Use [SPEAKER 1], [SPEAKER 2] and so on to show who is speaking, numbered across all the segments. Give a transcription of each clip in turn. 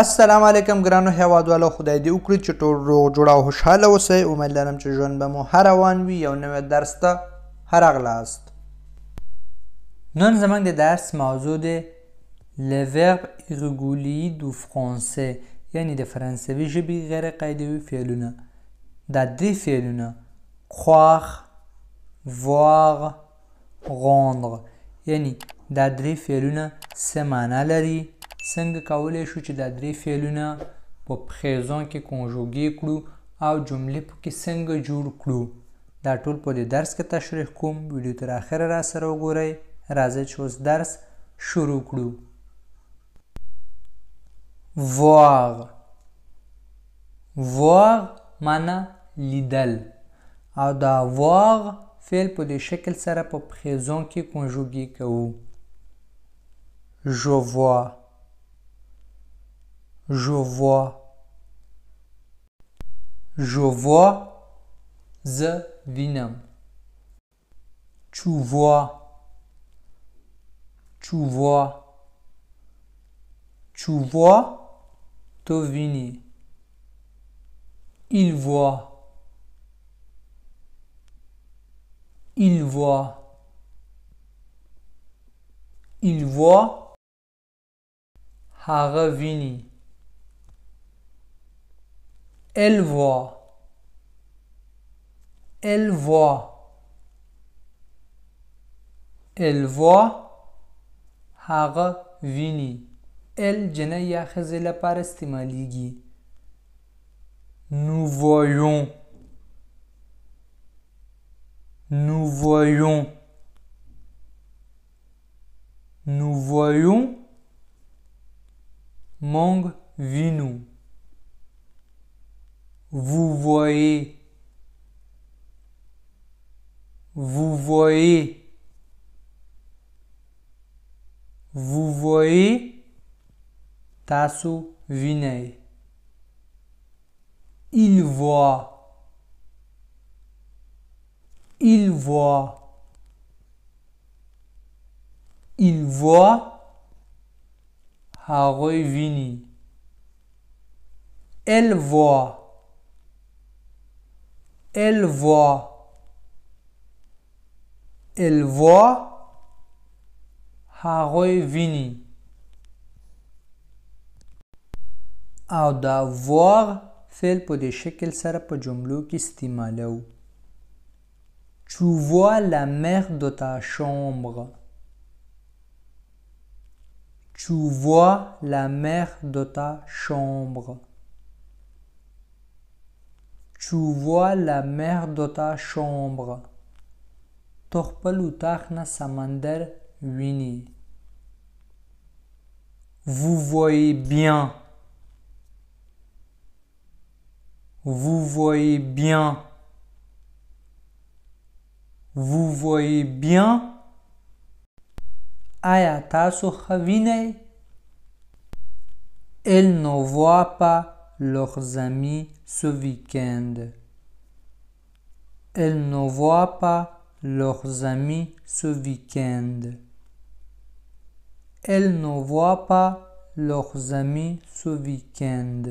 [SPEAKER 1] السلام علیکم ګرانو هیوادوالو، خدای دې وکړي چې ټول روغ جوړ او خوشحاله اوسئ. امید لرم چې ژوند به مو ښه روان وي. یو نوی درس ته ښه راغلاست. نن زموږ د درس موضوع دی les verbes irréguliers du français، یعنی د فرانسوي ژبې غیر قاعدوي فعلونه. دا درې فعلونه croire، voir، rendre، یعنی دا درې فعلونه څه معنا لري، څنګه کولی شو چې دا درې فعلونه په پریزون کې کنجوګې کړو او جملې پکې څنګه جوړ کړو. دا ټول په دې درس کې تشریح کوم. ویډیو تر اخره را سره وګورئ. راځئ چې اوس درس شروع کړو. voir، voir معنا لیدل او دا voir فعل په دې شکل سره په پریزون کې کنجوګې کوو. je vois، je vois، je vois، زه وینم. tu vois، tu vois، tu vois، تو وینی. il voit، il voit، il voit، هغه ویني. elle voit، elle voit، elle voit، هغه ویني. elle جنه یا ښځې لپاره استعمالیږي. nous voyons، nous voyons، nous voyons، موږ وینو. vous voyez، vous voyez، vous voyez، تاسو وینئ. il voit، il voit، il voit، هغوی ویني. elle voit، elle voit، elle voit، هغوی ویني. او دا voir فعل په دې شکل سره په جملو کې استعمالو. tu vois la mère de ta chambre، tu vois la mère de ta chambre، tu vois la mère de ta chambre، تو خپل اتاق نه سمندر ویني. vous voyez bien، vous voyez bien، vous voyez bien، آیا تاسو ښه وینئ؟ elles ne voient pas leurs amis ce week-end، elles ne voient pas leurs amis ce week-end، elles ne voient pas leurs amis ce week-end،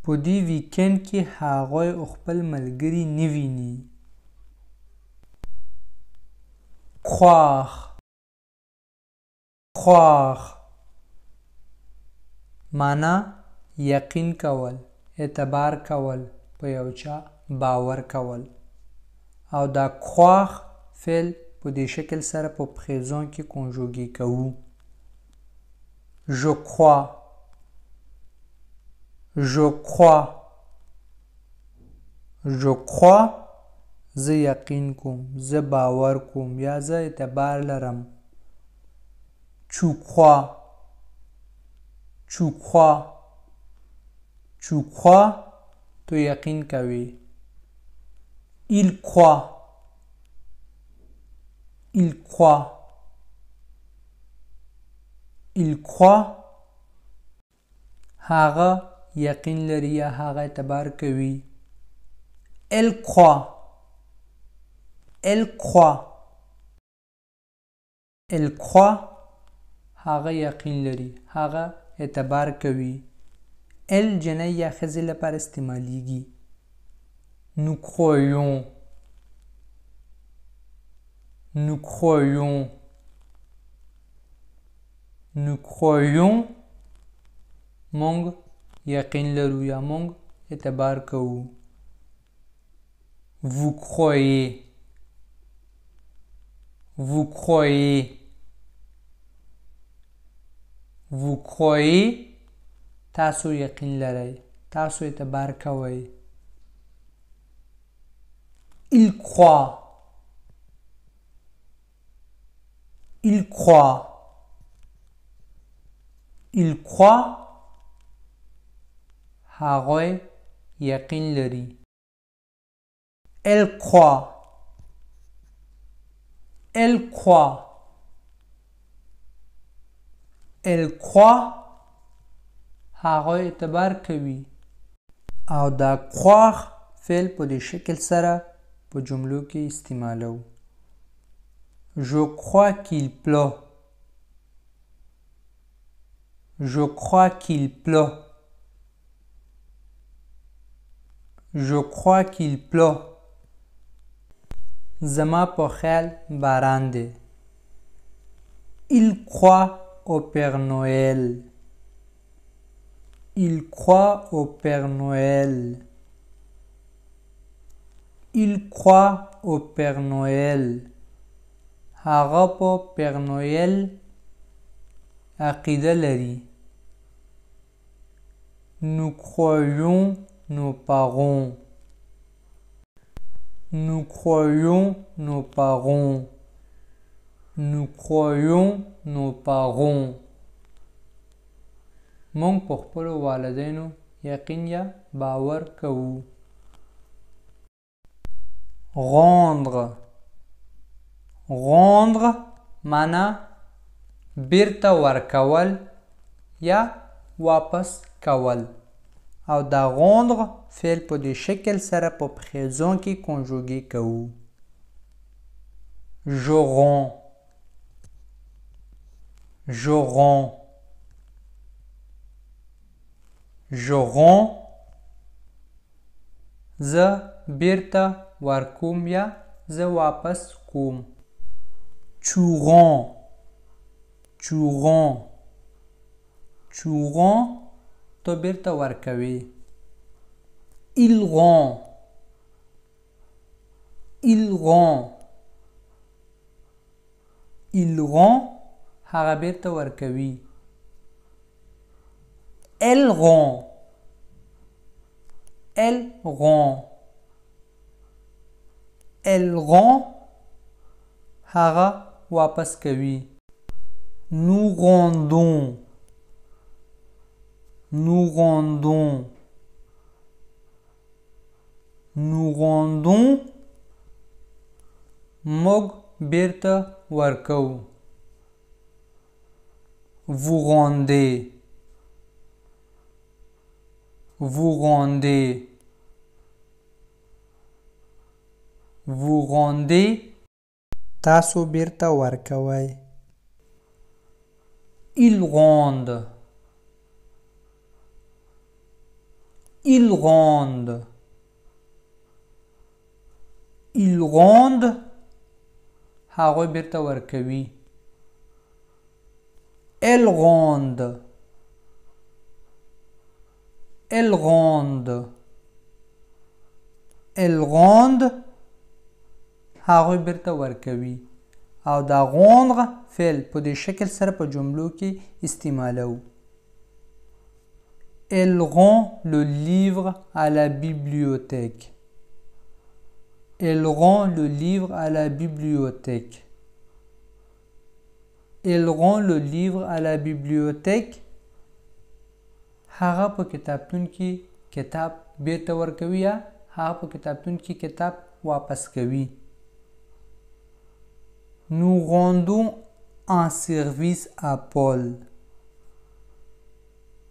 [SPEAKER 1] په دې ویکند کې هغوی خپل ملګري نه ویني. croire، croire معنا یقین کول، اعتبار کول، په یو چا باور کول. او دا croire فعل په دې شکل سره په پریزون کې کنجوګې کوو. je crois، je crois، je crois، زه یقین کوم، زه باور کوم یا زه اعتبار لرم. tu crois، tu crois، tu crois، تو یقین کوي. il croit، il croit، il croit، هغه یقین لري یا هغه اعتبار کوي. elle croit، elle croit، elle croit، هغه یقین لري، هغه اعتبار کوي. ال جنۍ یا ښځې لپاره استعمالیږي. nous croyons nous croyons nous croyons مونږ یقین لرو یا مونږ اعتبار کوو. vous croyez vous croyez vous croyez تاسو یقین لرئ تاسو اعتبار کوئ. il croit il croit il croit هغوی یقین لري. elle croit elle croit elle croit هغوی اعتبار کوي. او دا croire فعل په دې شکل سره په جملو کې استعمالو. je crois qu'il pleut je crois qu'il pleut je crois qu'il pleut زما په خیال باران دی. il croit au Père Noël il croit au Père Noël il croit au Père Noël هغه په Père Noël عقیده لري. nous croyons nos parents nous croyons nos parents nous croyons nos parents مونږ په خپلو والدینو یقین یا باور کوو. rendre rendre معنا بیرته ورکول یا واپس کول. او دا rendre فعل په دې شکل سره په پخیزون کې کنجوګي کوو. je rends je rends je rends زه بیرته ورکوم یا زه واپس کوم. tu rends tu rends tu rends تو بیرته ورکوي. il rend il rend il rend هغه بیرته ورکوي. elle rend elle rend elle rend هغه واپس کوي. nous rendons nous rendons nous rendons موږ بیرته ورکو. vous rendez vous rendez vous rendez تاسو بیرته ورکوئ. ils rendent ils rendent ils rendent هغوی بیرته ورکوي. elles rendent elles rendent elles rendent هغوی بیرته ورکوي. او دا rendre فعل په دې شکل سره په جملو کې استعمالو. elle rend le livre à la bibliothèque elle rend le livre à la bibliothèque elle rend le livre à la bibliothèque هغه په کتابتون کې کتاب بیرته ورکوي یا هغه په کتابتون کې کتاب واپس کوي. nous rendons un service à Paul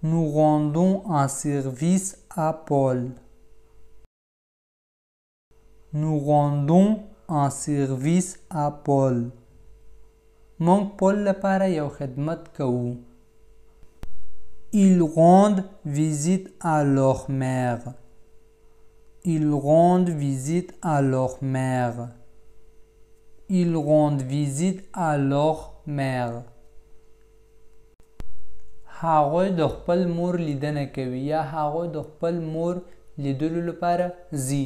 [SPEAKER 1] nous rendons un service à Paul nous rendons un service à Paul مونږ پول لپاره یو خدمت کوو. Ils rendent visite à leur mère. Ils rendent visite à leur mère. Ils rendent visite à leur mère. هغوی د خپل مور لیدنه کوي یا هغوی د خپل مور لیدلو لپاره ځي.